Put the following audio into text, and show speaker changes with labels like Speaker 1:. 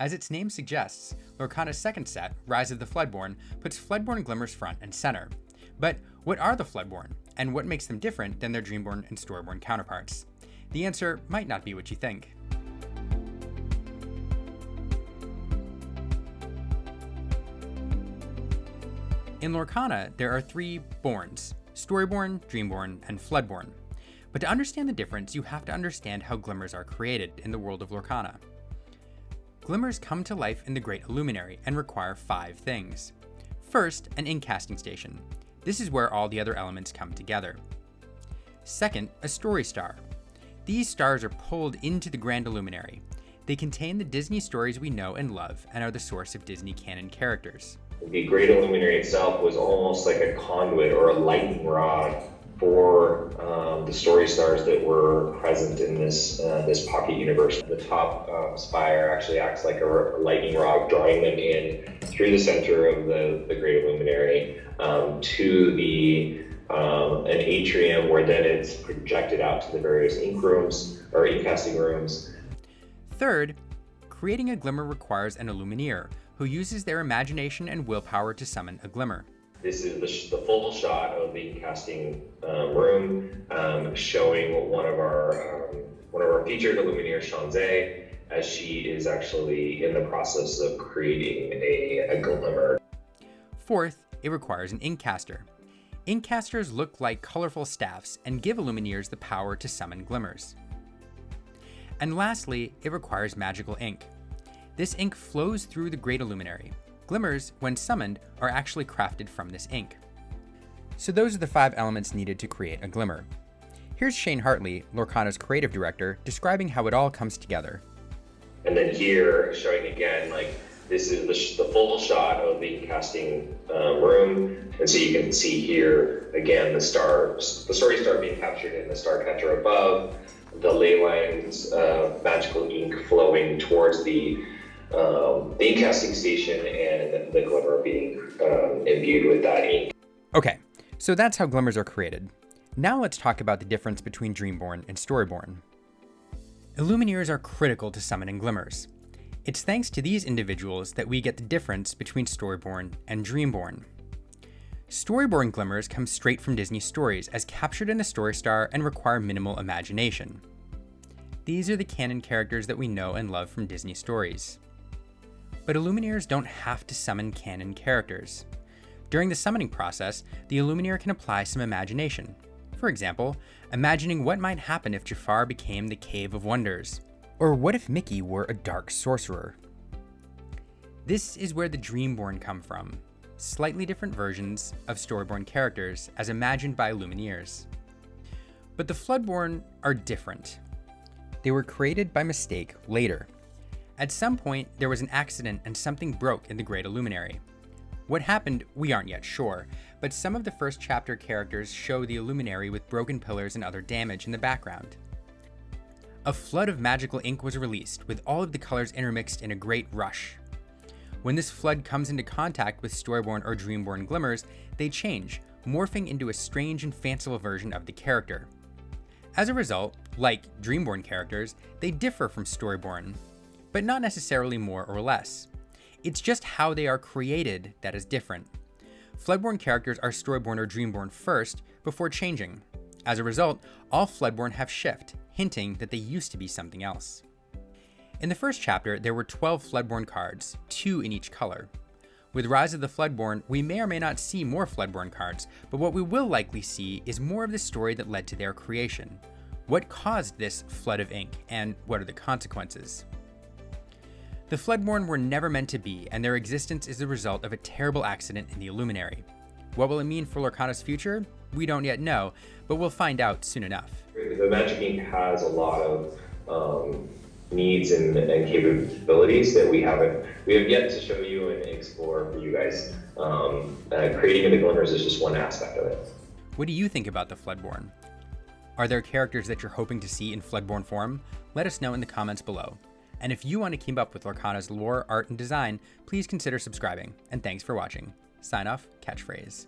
Speaker 1: As its name suggests, Lorcana's second set, Rise of the Floodborn, puts Floodborn glimmers front and center. But what are the Floodborn, and what makes them different than their Dreamborn and Storyborn counterparts? The answer might not be what you think. In Lorcana, there are 3 borns: Storyborn, Dreamborn, and Floodborn. But to understand the difference, you have to understand how glimmers are created in the world of Lorcana. Glimmers come to life in the Great Illuminary and require 5 things. First, an ink casting station. This is where all the other elements come together. Second, a story star. These stars are pulled into the Grand Illuminary. They contain the Disney stories we know and love and are the source of Disney canon characters.
Speaker 2: The Great Illuminary itself was almost like a conduit or a lightning rod for the story stars that were present in this pocket universe. The top spire actually acts like a lightning rod, drawing them in through the center of the Great Illuminary to an atrium, where then it's projected out to the various ink rooms or ink casting rooms.
Speaker 1: Third, creating a glimmer requires an Illumineer, who uses their imagination and willpower to summon a glimmer.
Speaker 2: This is the full shot of the casting room, showing one of our featured Illumineers, Shanzai, as she is actually in the process of creating a glimmer.
Speaker 1: Fourth, it requires an inkcaster. Inkcasters look like colorful staffs and give Illumineers the power to summon glimmers. And lastly, it requires magical ink. This ink flows through the Great Illuminary. Glimmers, when summoned, are actually crafted from this ink. So those are the 5 elements needed to create a glimmer. Here's Shane Hartley, Lorcana's creative director, describing how it all comes together.
Speaker 2: And then here, showing again, like, this is the full shot of the casting room. And so you can see here, again, the story star being captured in the star catcher above, the ley lines of magical ink flowing towards the ink casting station, and the glimmer being imbued with that ink.
Speaker 1: Okay, so that's how glimmers are created. Now let's talk about the difference between Dreamborn and Storyborn. Illumineers are critical to summoning glimmers. It's thanks to these individuals that we get the difference between Storyborn and Dreamborn. Storyborn glimmers come straight from Disney stories as captured in the story star and require minimal imagination. These are the canon characters that we know and love from Disney stories. But Illumineers don't have to summon canon characters. During the summoning process, the Illumineer can apply some imagination. For example, imagining what might happen if Jafar became the Cave of Wonders, or what if Mickey were a dark sorcerer. This is where the Dreamborn come from, slightly different versions of Storyborn characters as imagined by Illumineers. But the Floodborn are different. They were created by mistake later. At some point, there was an accident and something broke in the Great Illuminary. What happened, we aren't yet sure, but some of the first chapter characters show the Illuminary with broken pillars and other damage in the background. A flood of magical ink was released, with all of the colors intermixed in a great rush. When this flood comes into contact with Storyborn or Dreamborn glimmers, they change, morphing into a strange and fanciful version of the character. As a result, like Dreamborn characters, they differ from Storyborn, but not necessarily more or less. It's just how they are created that is different. Floodborn characters are Storyborn or Dreamborn first, before changing. As a result, all Floodborn have shift, hinting that they used to be something else. In the first chapter, there were 12 Floodborn cards, 2 in each color. With Rise of the Floodborn, we may or may not see more Floodborn cards, but what we will likely see is more of the story that led to their creation. What caused this flood of ink, and what are the consequences? The Floodborn were never meant to be, and their existence is the result of a terrible accident in the Illuminary. What will it mean for Lorcana's future? We don't yet know, but we'll find out soon enough.
Speaker 2: The Magic Ink has a lot of needs and capabilities that we have yet to show you and explore for you guys. Creating the glimmers is just one aspect of it.
Speaker 1: What do you think about the Floodborn? Are there characters that you're hoping to see in Floodborn form? Let us know in the comments below. And if you want to keep up with Lorcana's lore, art, and design, please consider subscribing. And thanks for watching. Sign off, catchphrase.